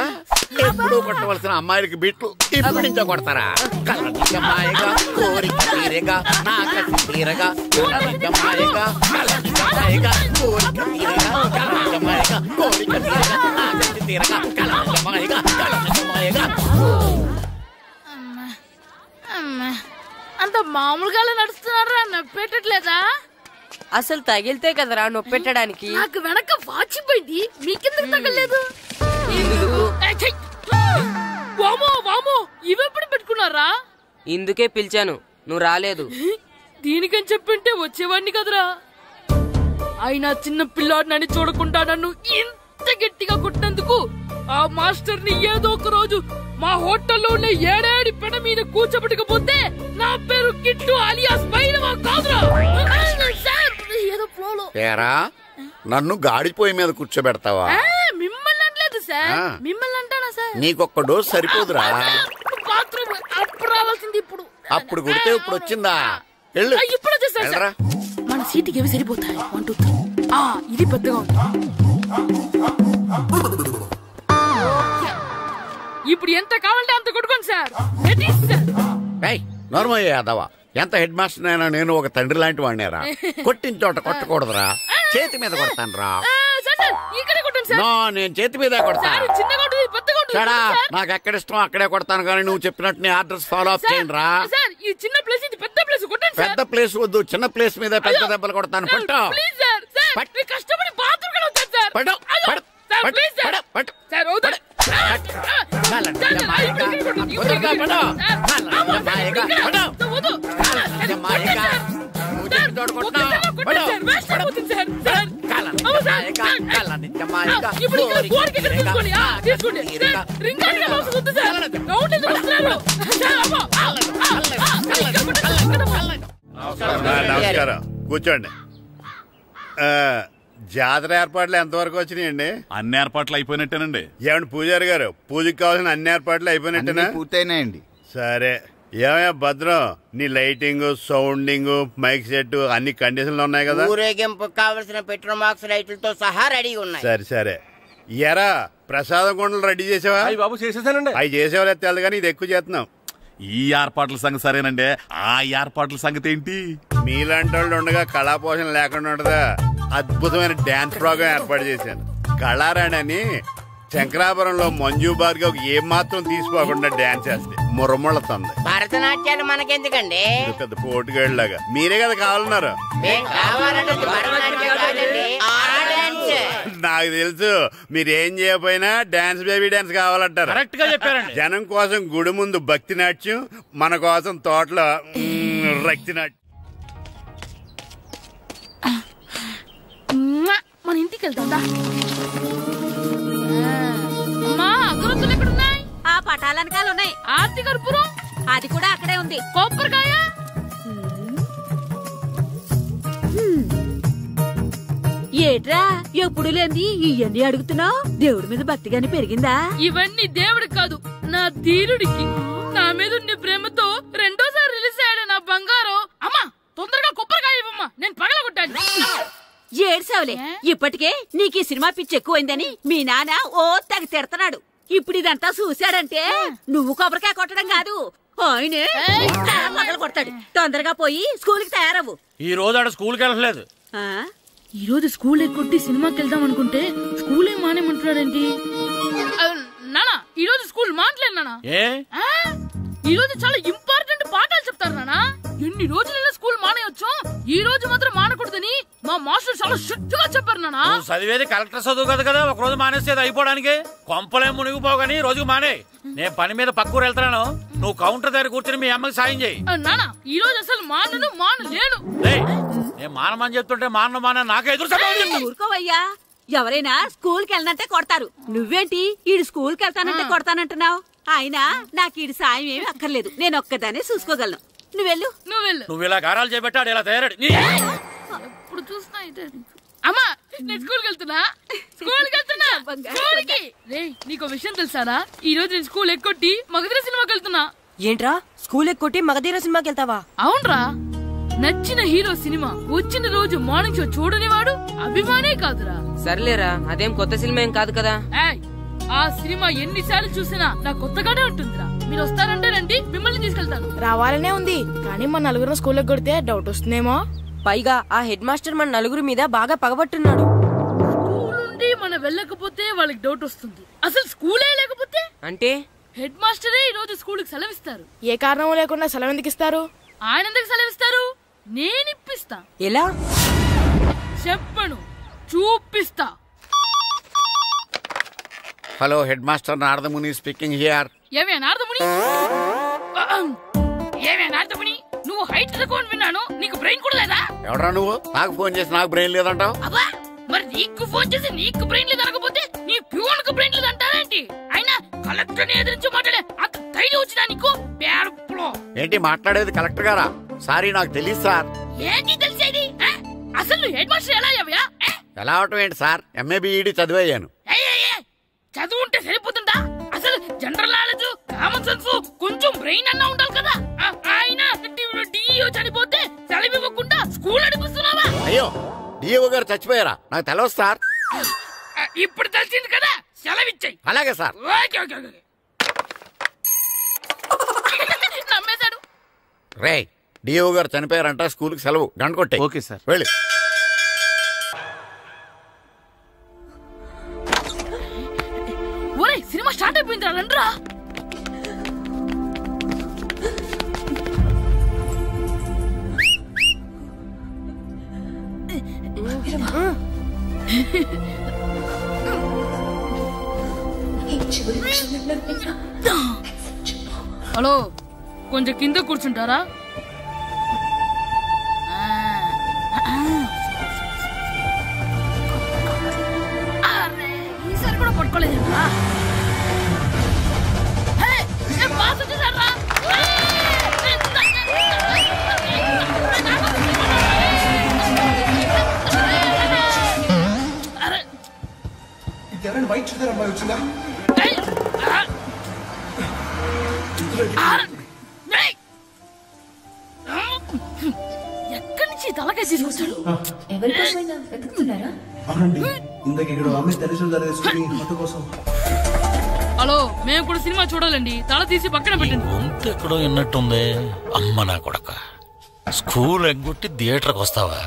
ఎప్పుడు కొట్టవలసిన అమ్మాయిలకి బిట్లు ఇప్పుడు నుంచో కొడతారా? కలనిజమాయగా కోరిక తీరగా నాకసి తీరగా కలనిజమాయగా కలనిజమాయగా కోరిక తీరగా కలనిజమాయగా కోరిక తీరగా నాకసి తీరగా కలనిజమాయగా కలనిజమాయగా. అంత ఏంటంత మామూలుగా నడుస్తున్నారా? నొప్పెట్టట్లేదా? అసలు తగిలితే కదరా నొప్పెట్టడానికి. నాకు వెనక వాచిపోయింది, మీకెందుకు తగలేదు? వామో వామో, ఇవెప్పుడు పెట్టుకున్నారా? ఇందుకే పిలిచాను, నువ్వు రాలేదు. దీనికని చెప్పింటే వచ్చేవాడిని కదరా. అయినా చిన్న పిల్లాడినని చూడకుండా నన్ను ఇంత గట్టిగా కొట్టినందుకు ఆ మాస్టర్ ని ఏదో ఒక రోజు మా హోటల్లో ఉన్న ఏడేడి పెడ మీద కూర్చోబెట్టకపోతే నా పేరు కిట్టు అలియాస్ బైరవా కాదురా. ఏదో ఫ్లోలో నన్ను గాడిపోయి మీద కూర్చోబెడతావా? మిమ్మల్ని అనలేదు సార్, మిమ్మల్ని అంటానా సార్? నీకొక్క డోస్ సరిపోదురా. బాత్రూమ్ అప్పుడు రావాల్సింది ఇప్పుడు. అప్పుడు కొడితే ఇప్పుడు వచ్చిందా? ఇప్పుడు వచ్చేసా. మన సీటుకి ఏవి సరిపోతాయి? 1 2 3. ఇది పెద్దగా ఉంది. ఇప్పుడు ఎంత కావాలంటే అంత కొట్టుకోండి సార్. నోర్మయ్య యాదవా, ఎంత హెడ్ మాస్టర్ అయినా నేను ఒక తండ్రి లాంటి వాడినేరా. కొట్టిన చోట కొట్టకూడదురా, చేతి మీద కొడతాను రా. నేను చేతి మీద కొడతాను. నాకు ఎక్కడ ఇష్టం అక్కడే కొడతాను, కానీ నువ్వు చెప్పినట్టు నీ ఆర్డర్స్ ఫాలో అప్ చేయను రా. పెద్ద ప్లేస్ వద్దు, చిన్న ప్లేస్ మీద పెద్ద దెబ్బలు కొడతాను. నమస్కారం, కూర్చోండి. జాతర ఏర్పాట్లు ఎంతవరకు వచ్చినాయండి? అన్ని ఏర్పాట్లు అయిపోయినట్టేనండి. ఏమండి పూజారి గారు, పూజకి కావాల్సిన అన్ని ఏర్పాట్లు అయిపోయినట్టేనా? పూర్తయినాయండి. సరే, ఏమయ్యా భద్రం, నీ లైటింగ్, సౌండింగ్, మైక్ సెట్ అన్ని కండిషన్లు ఉన్నాయి కదా? ఊరేగింపు కావలసిన పెట్రోల్ మార్క్స్ లైట్లతో సహా రెడీ ఉన్నాయి. సరే సరే. ఎరా ప్రసాదం కొండలు రెడీ చేసావా? బాబు చేసేసానండి. అవి చేసేవాళ్ళు తెలదు కానీ ఇది ఎక్కువ చేస్తున్నాం. ఈ ఏర్పాట్ల సంగతి సరేనండి, ఆ ఏర్పాట్ల సంగతి ఏంటి? మీలాంటి వాళ్ళు ఉండగా కళాపోషణ లేకుండా ఉండదా? అద్భుతమైన డాన్స్ ప్రోగ్రాం ఏర్పాటు చేశాను. కళారాణి అని శంకరాపురంలో మంజు భార్గవ్ ఏం మాత్రం తీసుకోకుండా డాన్స్ చేస్తే మురముళ్ళతుంది. భరతనాట్యాలు మనకెందుకండి? పెద్ద పోటుగాళ్ళు లాగా మీరే కదా కావాలన్నారు. నాకు తెలుసు, మీరేం చేయకపోయినా డాన్స్ బేబీ డాన్స్ కావాలంటారు. కరెక్ట్ గా చెప్పారండి. జనం కోసం గుడి ముందు భక్తి నాట్యం, మన కోసం తోటలో రక్తి నాట్యం. మన ఇంటికి వెళ్తా. అమ్మా, అగరొత్తులు ఎక్కడున్నాయి? ఆ పటాలనకాలు ఉన్నాయి. ఆర్తి కర్పూరం అది కూడా అక్కడే ఉంది. కొబ్బరికాయ ఏట్రా ఎప్పుడు లేని ఇవన్నీ అడుగుతున్నావు? దేవుడి మీద భక్తిగానే పెరిగిందా? ఇవన్నీ దేవుడికి కాదు, నా ధీరుడికి. నా మీద ఉన్న ప్రేమతో రెండోసారి రిలీజ్ అయ్యాడు నా బంగారం. అమ్మా, తొందరగా కొబ్బరికాయ ఇవ్వమ్మా, నేను పగలగొట్టాను. ఏడ్సావులే, ఇప్పటికే నీకు ఈ సినిమా పిచ్చి ఎక్కువైందని మీ నాన్న ఓ తెగ తిడతాడు. ఇప్పుడు ఇదంతా చూశాడంటే నువ్వు కొబ్బరికాయ కొట్టడం కాదు, ఆయనే పగలు కొడతాడు. తొందరగా పోయి స్కూల్ కి తయారవు. ఈ రోజు ఆడ స్కూల్కి వెళ్ళలేదు. ఈ రోజు స్కూల్ ఎక్కొట్టి సినిమాకి వెళ్దాం అనుకుంటే స్కూల్ ఏం మానేమంటున్నాడేంటి? నానా, ఈ రోజు స్కూల్ మానట్లేదు నానా. ఈ రోజు చాలా ఇంపార్టెంట్ పాఠాలు చెప్తారు నానా. ఎన్ని రోజులైనా స్కూల్ మానేయొచ్చు, ఈ రోజు మాత్రం మానకూడదని మా మాస్టర్ చాలా స్ట్రిక్ట్ గా చెప్పారు నానా. చదివేది కలెక్టర్ చదువు కదా కదా, ఒక రోజు మానేసేది అయిపోవడానికి. కొంపలే మునిగిపోవు కానీ రోజుకు మానే. నేను పని మీద పక్కూరు వెళ్తాను, నువ్వు కౌంటర్ దగ్గర కూర్చొని మీ అమ్మకి సాయం చేయి. నానా, ఈ రోజు అసలు మానలేను. నేను మానమని చెప్తుంటే మాన నాకే ఎదురు. ఊరుకోవయ్యా, ఎవరైనా స్కూల్ కి వెళ్ళనంటే కొడతారు. నువ్వేంటి ఈడు స్కూల్ కి వెళ్తానంటే కొడతానంటున్నావు? అయినా నాకు ఈడు సాయం ఏమి అక్కర్లేదు, నేను ఒక్కదానే చూసుకోగలను. నువ్వెళ్ళు. నువ్వు ఇలా గారాలు చేపెట్టాడు, ఇలా తయారాడు. ఇప్పుడు చూస్తా. అమ్మా, నేను స్కూల్కి వెళ్తున్నా. నీకు విషయం తెలుసారా? ఈ రోజు నేను స్కూల్ ఎక్కొట్టి మగధీర సినిమాకి వెళ్తున్నా. ఏంట్రా, స్కూల్ ఎక్కొట్టి మగధీర సినిమాకి వెళ్తావా? అవునరా, నచ్చిన హీరో సినిమా వచ్చిన రోజు మార్నింగ్ షో చూడని వాడు అభిమానే కాదురా. సర్లేరా, అదేం కొత్త సినిమా ఏం కాదు కదా. ఆ సినిమా ఎన్నిసార్లు చూసినా నాకు కొత్తగానే ఉంటుందిరా. మీరు వస్తారంటే రండి, మిమ్మల్ని తీసుకెళ్తాను. రావాలనే ఉంది, కానీ మన నలుగురు స్కూల్ కొడితే డౌట్ వస్తుందేమో. పైగా ఆ హెడ్ మాస్టర్ మన నలుగురు మీద బాగా పగబట్టున్నాడు. స్కూల్ నుండి మనం వెళ్ళకపోతే వాళ్ళకి డౌట్ వస్తుంది. అసలు స్కూలే లేకపోతే అంటే హెడ్ మాస్టరే ఈ రోజు స్కూల్ కి సెలవిస్తారు. ఏ కారణం లేకుండా సెలవు ఎందుకు ఇస్తారు? ఆయన ఎందుకు సెలవిస్తారు? నేను ఇప్పిస్తా. ఎలా చెప్పను, చూపిస్తా. Hello, head master Naradamuni speaking here. ఏమే నారదముని? ఏమే నారదముని, నువ్వు హైట్ తక్కువ విన్నాను, నీకు బ్రెయిన్ కూడా లేదా? ఎవరా నువ్వు? నాకు ఫోన్ చేసి నాకు బ్రెయిన్ లేదంటావు? అబ్బా, మరి నీకు ఫోన్ చేసి నీకు బ్రెయిన్ లేదు అనకపోతే నీ ప్యూన్ కు బ్రెయిన్ లేదు అంటారేంటి? అయినా కలెక్టర్ ని ఎదిరించి మాట్లాడే అంత ధైర్యం వచ్చినా నీకు? ఏంటి మాట్లాడేది? కలెక్టర్ గారా? సారీ, నాకు తెలియదు సార్. ఏంటి తెలిసేది? అసలు నువ్వు హెడ్ మాస్టర్ ఎలా అయ్యావా? ఎలా అవటం ఏంటి సార్? MA B Ed చదివయ్యాను. చదువు ఉంటే సరిపోతుందా? అసలు జనరల్ నాలెడ్జ్, కామన్ సెన్స్, కొంచెం బ్రెయిన్ అన్నా ఉండాలి కదా. ఆయన డిఇఓ చనిపోతే సెలవు ఇవ్వకుండా స్కూల్ నడిపిస్తున్నావా? అయ్యో, డిఇఓ గారు చచ్చిపోయారా? నాకు తెలియదు సార్. ఇప్పుడు తెలిసింది కదా, సెలవు ఇచ్చాయి. అలాగే సార్. నమ్మేశాడు. రే, డిఇఓ గారు చనిపోయారంట, స్కూల్ కి సెలవు. గంట కొట్టే. Okay sir. వెళ్ళి. ఒరేయ్, సినిమా స్టార్ట్ అయిపోయింది రండ్రా. హలో, కొంచెం కింద కూర్చుంటారా? ఈసారి కూడా పట్టుకోలేదు. వైట్ చూద్దరు అమ్మాయి వచ్చిందా? ఎక్కడి నుంచి తలకాయ తీసుకొచ్చాడు? అవునండి, ఇందాక ఇక్కడ అమ్మాయి తల్లి కోసం. హలో, మేము కూడా సినిమా చూడాలండి. తల తీసి పక్కన పెట్టండి. గొంతు ఎక్కడో విన్నట్టుంది. అమ్మ నా కొడక, స్కూల్ ఎగ్గొట్టి థియేటర్కి వస్తావా?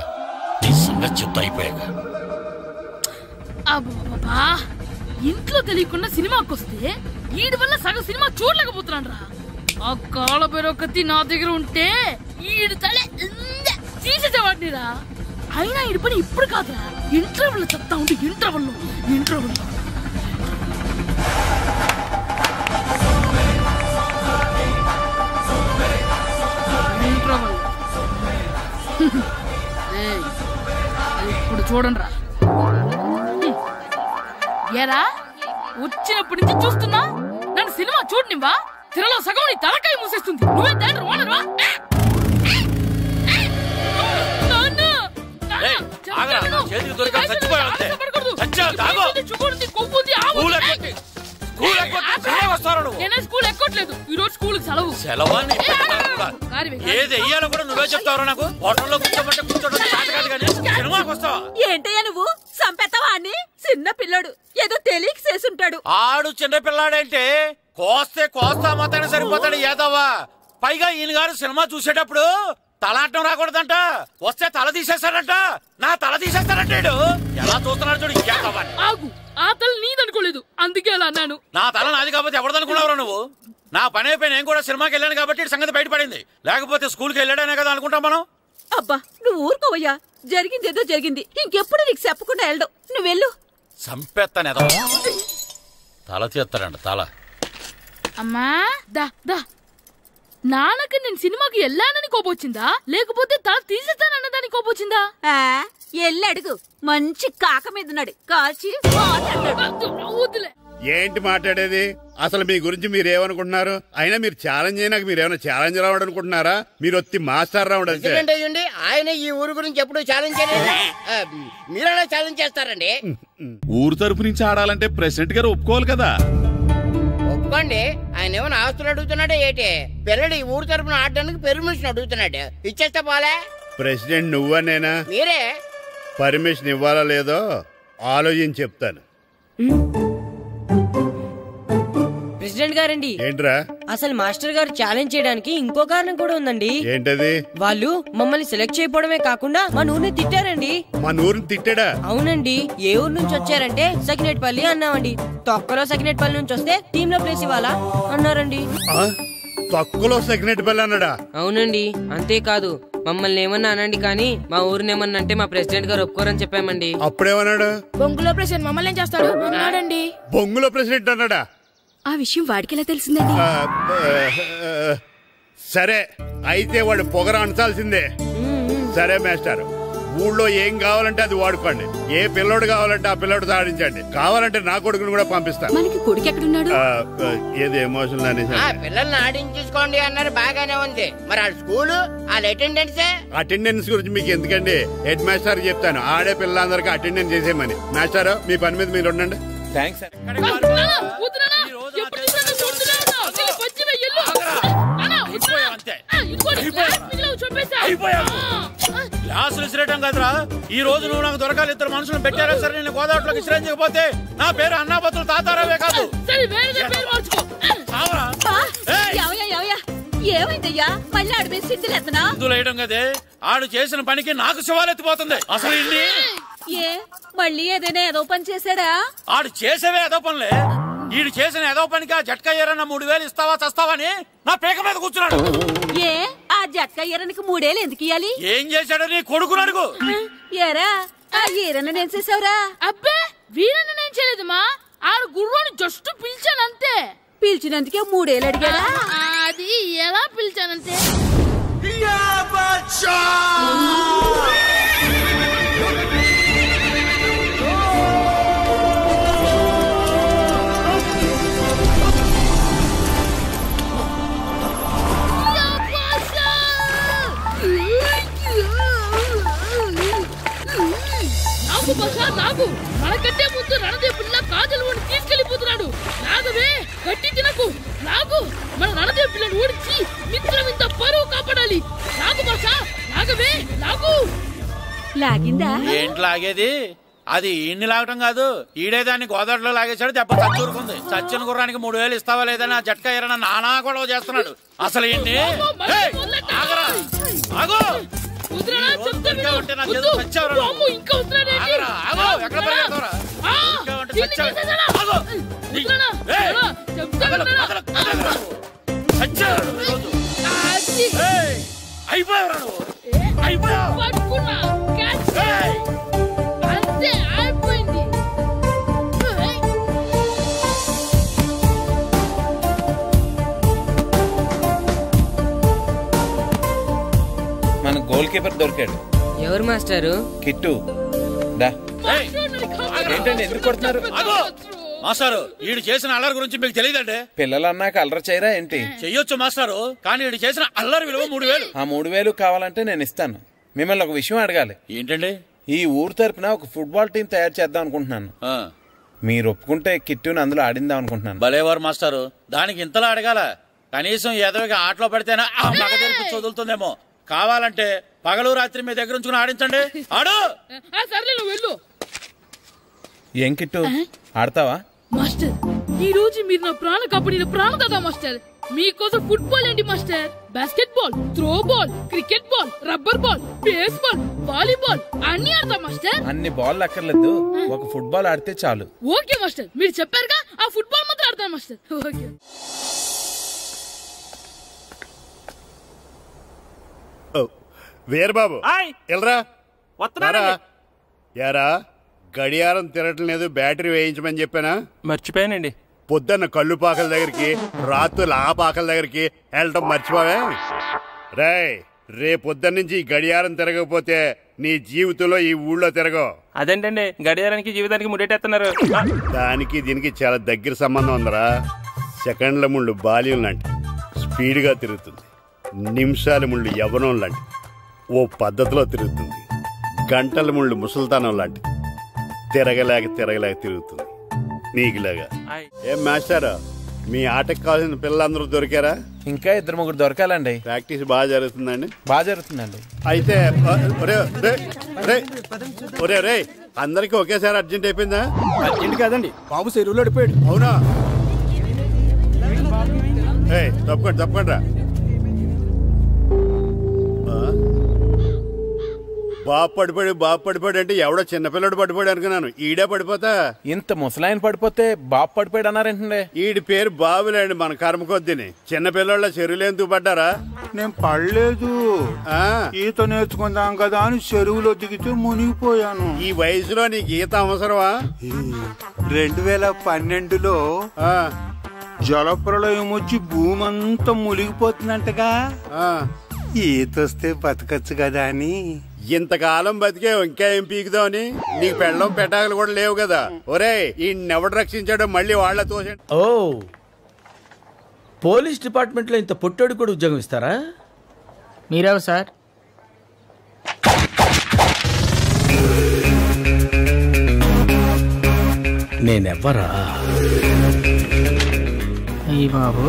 నీ సంగతి చెప్తా అయిపోయాక. అబ్బా, ఇంట్లో తెలియకుండా సినిమాకి వస్తే వీడి వల్ల సగం సినిమా చూడలేకపోతున్నాడు రా. ఆ కాళ్ళ బెరొకతి నా దగ్గర ఉంటే ఈడు తలే తీసేసేవాడిని రా. అయినా ఈడి పని ఇప్పుడు కాదురా, ఇంటర్వెల్ చెప్తా ఉంటే ఇంటర్వెల్ ఇప్పుడు చూడండి రా. ఏరా, వచ్చినప్పటి నుంచి చూస్తున్నా, నన్ను సినిమా చూడనివ్వా? తిరలో సగం నీ తలకాయ మూసేస్తుంది. నువ్వే తండ్రి ఓనర్వా? నేనే స్కూల్ ఎక్కట్లేదు. ఈ రోజు స్కూల్ సెలవు. ఏది వెయ్యాలో కూడా నువ్వే చెప్తావు. నాకు హోటల్లో కూర్చోబట్టే కూర్చోడం కాదు కానీ సినిమాకి వస్తావా? ఏంటయ్యా నువ్వు? సంపెత్తవా అని? చిన్న పిల్లడు ఏదో తెలియక చేసుంటాడు. ఆడు చిన్న పిల్లాడంటే కోస్తే కోస్తా మాత్రమే సరిపోతాడు ఏదవ్వా. పైగా ఈయన గారు సినిమా చూసేటప్పుడు తలాటం రాకూడదంట, వస్తే తల తీసేస్తాడంట. నా తల తీసేస్తాడంటాడు. ఎలా చూస్తున్నాడు చూడు. ఇంకేదవ్వా, ఆ తల నీదనుకోలేదు, అందుకే అలా అన్నాను. నా తల నాది కాబట్టి ఎవరిదనుకున్నావురా నువ్వు? నా పని అయిపోయి నేను కూడా సినిమాకి వెళ్ళాను కాబట్టి సంగతి బయటపడింది. లేకపోతే స్కూల్కి వెళ్ళాడనే కదా అనుకుంటాం మనం. అబ్బా, నువ్వు ఊరుకోవయ్యా. జరిగిందేదో జరిగింది, ఇంకెప్పుడు నీకు చెప్పకుండా వెళ్ళడం. నువ్వు వెళ్ళు. సంపెత్తనేదో తల తీస్తాడంట. తల అమ్మా, దా దా. నాన్నకి నేను సినిమాకి వెళ్ళానని కోపొచ్చిందా, లేకపోతే తల తీసేస్తానన్నదాని కోపొచ్చిందా? ఎల్లు అడుగు. మంచి కాక మీద ఉన్నాడు, కాల్చి వద్దులే. ఏంటి మాట్లాడేది? అసలు మీ గురించి మీరేమనుకుంటున్నారు? అయినా మీరు ఛాలెంజ్ అయినాక మీరేమైనా ఛాలెంజ్ రావడం అనుకుంటున్నారా? మీరు వచ్చి మాస్టర్ రావడం. ఆయన ఈ ఊరు గురించి ఎప్పుడు ఛాలెంజ్ చేయలేదు. మీరెలా ఛాలెంజ్ చేస్తారండి? ఊరు తరపు నుంచి ఆడాలంటే ప్రెసిడెంట్ గారు ఒప్పుకోవాలి కదా. ఒప్పుకోండి. ఆయన ఏమైనా ఆస్తులు అడుగుతున్నాడే ఏంటి? పిల్లడు ఈ ఊరు తరపున ఆడడానికి పెర్మిషన్ అడుగుతున్నాడు. ఇచ్చేస్తే పోలే. ప్రెసిడెంట్ నువ్వా నేనా? మీరే. పర్మిషన్ ఇవ్వాలా లేదో ఆలోచించి చెప్తాను. ప్రెసిడెంట్ గారండి. ఏంట్రా? అసలు మాస్టర్ గారు ఛాలెంజ్ చేయడానికి ఇంకో కారణం కూడా ఉందండి. ఏంటది? వాళ్ళు మమ్మల్ని సెలెక్ట్ చేయకపోవడమే కాకుండా మా ఊరిని తిట్టారండి. మా ఊరిని తిట్టాడా? అవునండి. ఏ ఊరు నుంచి వచ్చారంటే సకినేట్పల్లి అన్నామండి. తొక్కలో సకినేట్పల్లి నుంచి వస్తే టీమ్ లో ప్లేస్ ఇవ్వాలా అన్నారండి. తక్కువలో సెకండ్ పిల్ల అన్నాడా? అవునండి, అంతేకాదు మమ్మల్ని ఏమన్నా అనండి కానీ మా ఊరిని ఏమన్నా అంటే మా ప్రెసిడెంట్ గారు ఒప్పుకోరని చెప్పామండి. అప్పుడేమన్నాడు? బొంగులో ప్రెసిడెంట్ మమ్మల్ని ఏం చేస్తాడు అన్నాడండి. బొంగులో ప్రెసిడెంట్ అన్నాడా? ఆ విషయం వాడికి ఎలా తెలిసిందండి? సరే అయితే వాడు పొగర అంచాల్సిందే. సరే మాస్టర్, ఊళ్ళో ఏం కావాలంటే అది వాడుకోండి. ఏ పిల్లోడు కావాలంటే ఆ పిల్లోడు సాధించండి. కావాలంటే నా కొడుకుని కూడా పంపిస్తాను. మనకి కొడుకు ఎక్కడున్నాడు? ఏది ఎమోషనల్ అనేసి పిల్లల్ని ఆడించేసుకోండి అన్నారు, బాగానే ఉంది. మరి ఆ స్కూలు వాళ్ళ అటెండెన్స్ గురించి మీకు ఎందుకండి, హెడ్ మాస్టర్ చెప్తాను. ఆడే పిల్లలందరికీ అటెండెన్స్ చేసేయమని. మాస్టర్ మీ పని మీద మీరు ఉండండి. థ్యాంక్స్. క్లాసులు విసిరేయటం కదరా, ఈ రోజు నువ్వు నాకు దొరకాలి. ఇద్దరు మనుషులను పెట్టారా సరే, నేను గోదావరిలోకి విసిరించకపోతే నా పేరు అన్నాపతులు తాతారావే కాదు. ఏమైందయ్యా మళ్ళీ ఆడిపోయి సిద్ధులేతనా? సిద్ధులేయడం కదే, ఆడు చేసిన పనికి నాకు శివాలెత్తిపోతుంది. అసలు ఇన్ని ఏ మళ్ళీ ఏదైనా ఏదో పని చేశాడా? ఆడు చేసేవే ఏదో పనులే. ఈడు చేసిన ఏదో పనికి ఆ జట్కా ఏరన్న 3000 ఇస్తావా చస్తావని నా పేక మీద కూర్చున్నాడు. ఏ ఆ జట్కా ఈరనికి 3 ఏళ్ళు ఎందుకు ఇయ్యాలి? ఏం చేశాడో నీ కొడుకుని అడుగు. ఏరా ఆ ఈరన్న నేను చేసావురా? అబ్బే వీరన్న నేను చేయలేదమ్మా, ఆడు గుర్రోని జస్ట్ పిలిచానంతే. పిలిచినందుకే 3 ఏళ్ళు అడిగాడా? అది ఎలా పిలిచానంతే. నాగు మనకంటే ముందు రణదేవుడిలా కాజలవాడిని తీసుకెళ్లిపోతున్నాడు. నాగవే గట్టి తినకు. నాగు మన రణదేవుడిని ఓడించి మిత్రం ఇంత పరువు కాపాడాలి. నాగు బాసా నాగవే నాగు. లాగిందా? ఏంటి లాగేది? అది ఈయన్ని లాగటం కాదు, ఈడే దాన్ని గోదావరిలో లాగేశాడు. దెబ్బ చచ్చూరుకుంది. చచ్చిన గుర్రానికి 3000 ఇస్తావా లేదని ఆ జట్కా ఏరన్న నానా గొడవ చేస్తున్నాడు. అసలు ఈయన్ని మన గోల్ కీపర్ దొరికాడు. ఎవరు మాస్టారు? కిట్టు. ఏంటండి ఎందుకు కొడుతున్నారు? మాస్టారు ఈడు చేసిన అల్లరి గురించి మీకు తెలియదండి. పిల్లలు అన్నాక అల్లరి చేయరా ఏంటి? చెయ్యొచ్చు మాస్టారు, కానీ ఈడు చేసిన అల్లరి విలువ 3000. ఆ 3000 కావాలంటే నేను ఇస్తాను. మిమ్మల్ని ఒక విషయం అడగాలి. ఏంటండి? ఈ ఊరు తరపున ఒక ఫుట్బాల్ టీం తయారు చేద్దాం అనుకుంటున్నాను. మీరు ఒప్పుకుంటే కిట్టుని అందులో ఆడిందాం అనుకుంటున్నాను. భలేవారు మాస్టారు, దానికి ఇంతలా అడగాల? కనీసం ఎదవిగా ఆటలో పడితేనా ఆ మగ తెరిపి చదువుతుందేమో. కావాలంటే పగలు రాత్రి మీ దగ్గర ఉంచుకుని ఆడించండి. ఆడు. ఏం కిట్టు ఆడతావా? మాస్టర్ ఈ రోజు మీరు నా ప్రాణ కాపాడిన ప్రాణదాత మాస్టర్. మీకోసం ఫుట్బాల్ ఏంటి master, basket ball, throw ball, cricket ball, rubber ball, base ball, volleyball అన్ని ఆడతా మాస్టర్. అన్ని బాల్ అక్కర్లేదు, ఒక ఫుట్బాల్ ఆడితే చాలు. ఓకే మాస్టర్, మీరు చెప్పారుగా ఆ ఫుట్బాల్ మాత్రం ఆడతాను మాస్టర్. ఓకే. వీరబాబు ఎల్రా యారా, గడియారం తిరగట్లేదు, బ్యాటరీ వేయించమని చెప్పానా? మర్చిపోయానండి. పొద్దున్న కళ్ళు పాకల దగ్గరికి, రాత్రులు ఆ పాకల దగ్గరికి వెళ్ళటం మర్చిపోవే? రేపొద్దున్న నుంచి ఈ గడియారం తిరగకపోతే నీ జీవితంలో ఈ ఊళ్ళో తిరగవు. అదేంటండి గడియారానికి జీవితానికి ముడేటేస్తున్నారు? దానికి దీనికి చాలా దగ్గర సంబంధం ఉందరా. సెకండ్ల ముళ్ళు బాల్యం లాంటి స్పీడ్గా తిరుగుతుంది. నిమిషాల ముళ్ళు యవ్వనం లాంటి ఓ పద్ధతిలో తిరుగుతుంది. గంటల ముళ్ళు ముసల్తానం లాంటి తిరగలేక తిరుగుతుంది నీకులాగా. ఏం మాస్టర్, మీ ఆటకు కావాల్సిన పిల్లలందరూ దొరికారా? ఇంకా 2-3 దొరకాలండి. ప్రాక్టీస్ బాగా జరుగుతుందండి? బాగా జరుగుతుందండి. అయితే రే అందరికి ఒకేసారి అర్జెంట్ అయిపోయిందా? అర్జెంట్ కాదండి, బాబు చెరువులో అడిపోయాడు. అవునా? తప్పకుండా బాబు పడిపోయాడు అంటే ఎవడో చిన్నపిల్లడు పడిపోయాడు అనుకున్నాను. ఈడే పడిపోతా. ఇంత ముసలాయన పడిపోతే బాబు పడిపోయాడు అన్నారేంటండి? ఈడి పేరు బాబులేండి, మన కర్మ కొద్దిని. చిన్నపిల్లల చెరువులు ఎందుకు పడ్డారా? నేను పడలేదు, ఈత నేర్చుకుందాం కదా అని చెరువులో దిగితే మునిగిపోయాను. ఈ వయసులో నీకు ఈత అవసరమా? 2012లో జలప్రళయం వచ్చి భూమి అంతా మునిగిపోతుందంటగా. ఈతొస్తే బతకచ్చు కదా అని. ఇంతకాలం బతికే ఇంకా ఏం పీకుదామని? నీకు పెళ్ళం పెట్టాకలు కూడా లేవు కదా. ఒరే ఈయనెవడు రక్షించాడో మళ్ళీ వాళ్ళ తోసండి. ఓ, పోలీస్ డిపార్ట్మెంట్ లో ఇంత పొట్టోడు కూడా ఉద్యోగం ఇస్తారా? మీరెవరు సార్? నేనెవ్వరా? అయ్యి బాబు.